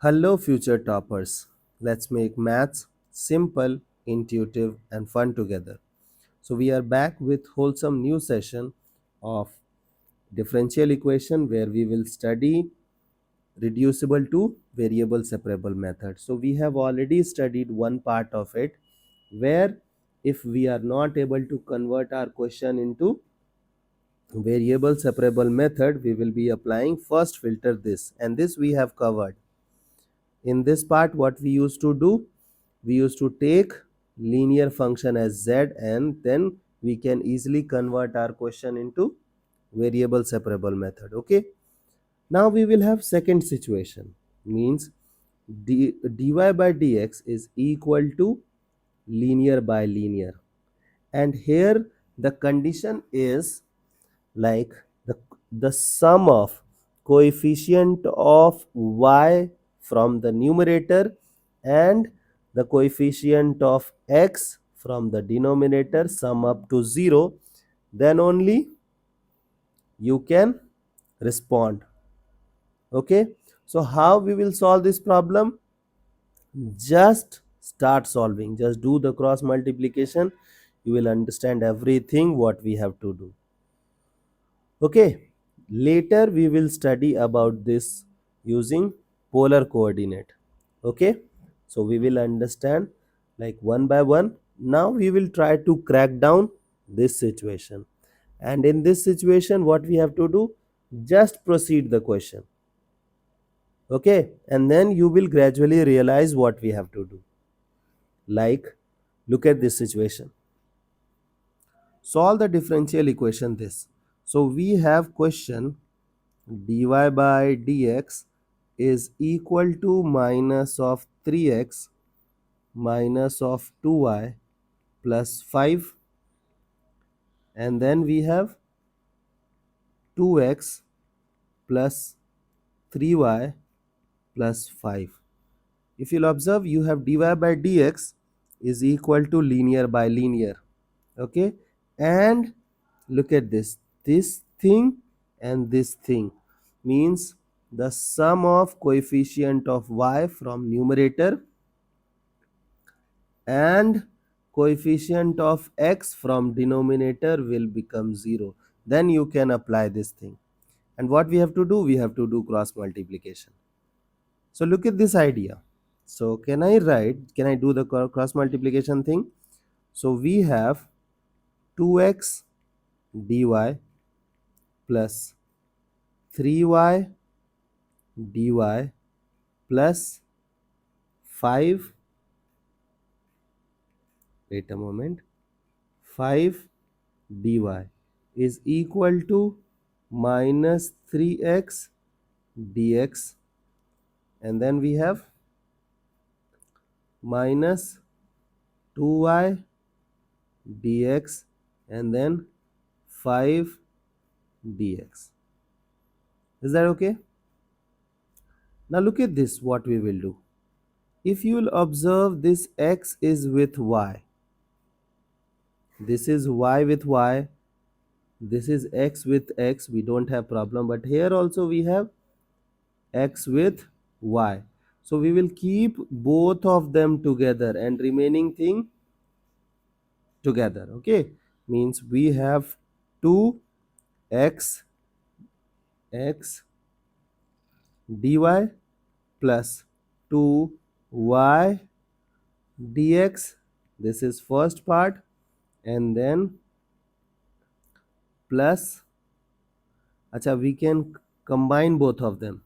Hello, future toppers. Let's make maths simple, intuitive, and fun together. So, we are back with wholesome new session of differential equation where we will study reducible to variable separable method. So, we have already studied one part of it where if we are not able to convert our question into variable separable method, we will be applying first filter this, and this we have covered. In this part, what we used to do, we used to take linear function as z, and then we can easily convert our question into variable separable method. Okay, now we will have second situation, means dy by dx is equal to linear by linear, and here the condition is like the the sum of coefficient of y from the numerator and the coefficient of x from the denominator sum up to 0, then only you can respond. Okay, so how we will solve this problem? Just start solving, just do the cross multiplication, you will understand everything what we have to do. Okay, later we will study about this using polar coordinate. Okay, so we will understand like one by one. Now we will try to crack down this situation, and in this situation what we have to do, just proceed the question. Okay, and then you will gradually realize what we have to do. Like, look at this situation, solve the differential equation this. So we have question dy by dx is equal to minus of 3x minus of 2y plus 5, and then we have 2x plus 3y plus 5. If you'll observe, you have dy by dx is equal to linear by linear. Okay, and look at this thing and this thing means the sum of coefficient of y from numerator and coefficient of x from denominator will become 0. Then you can apply this thing, and what we have to do, we have to do cross multiplication. So look at this idea. So can I do the cross multiplication thing? So we have 2x dy plus 3y dy plus 5, wait a moment, 5 dy is equal to minus 3x dx, and then we have minus 2y dx, and then 5 dx. Is that okay? Now look at this, what we will do. If you will observe, this x is with y, this is y with y, this is x with x, we don't have problem, but here also we have x with y. So we will keep both of them together and remaining thing together. Okay, means we have 2x x dy plus 2y dx, this is first part, and then plus, acha, we can combine both of them,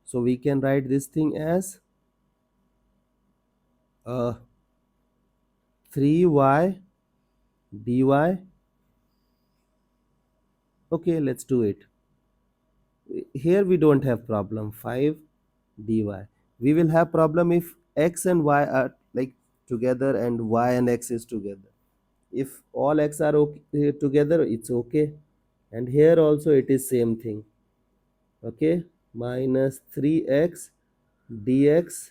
so we can write this thing as 3y dy. Okay, let's do it. Here we don't have problem, 5 dy. We will have problem if x and y are like together and y and x is together. If all x are okay, together, it's okay, and here also it is same thing. Okay, minus 3x dx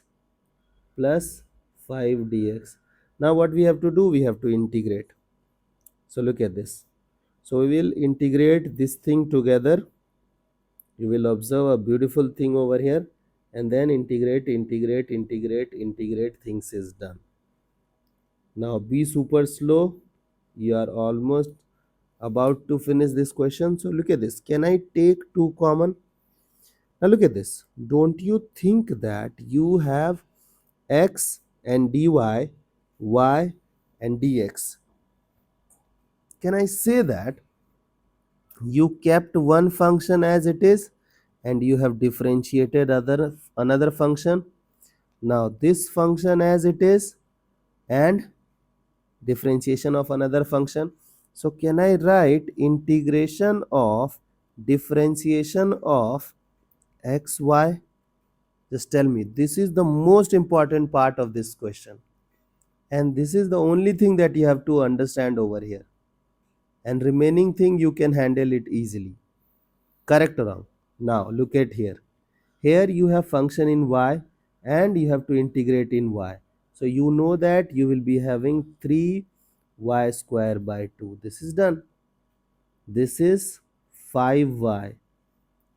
plus 5 dx. Now what we have to do, we have to integrate. So look at this. So we will integrate this thing together. You will observe a beautiful thing over here. and then integrate, things is done. Now be super slow. You are almost about to finish this question. So look at this. Can I take 2 common? Now look at this. Don't you think that you have x and dy, y and dx? Can I say that you kept one function as it is and you have differentiated another function? Now this function as it is and differentiation of another function. So can I write integration of differentiation of xy? Just tell me. This is the most important part of this question. And this is the only thing that you have to understand over here. And remaining thing you can handle it easily. Correct or wrong? Now look at here. Here you have function in y and you have to integrate in y. So you know that you will be having 3y square by 2. This is done. This is 5y.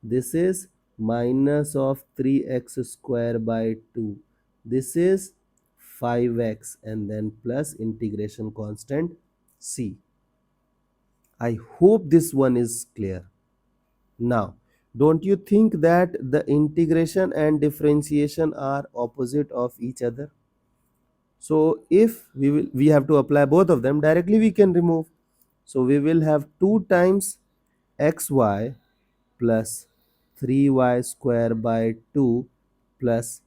This is minus of 3x square by 2. This is 5x and then plus integration constant c. I hope this one is clear. Now, don't you think that the integration and differentiation are opposite of each other? So if we have to apply both of them directly, we can remove. So we will have 2 times xy plus 3y square by 2 plus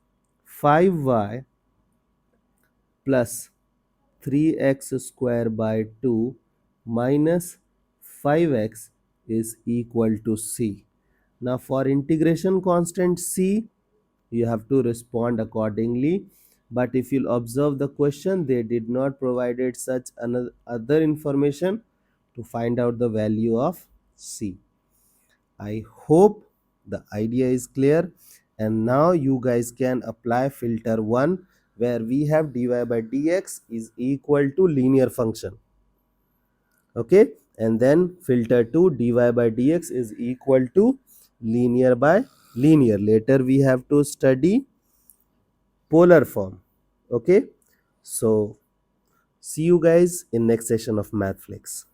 5y plus 3x square by 2 minus 5x is equal to c. Now for integration constant c, you have to respond accordingly. But if you'll observe the question, they did not provided such another other information to find out the value of c. I hope the idea is clear, and now you guys can apply filter 1 where we have dy by dx is equal to linear function. Okay, and then filter 2 dy by dx is equal to linear by linear. Later we have to study polar form. Okay, so see you guys in next session of MathFlix.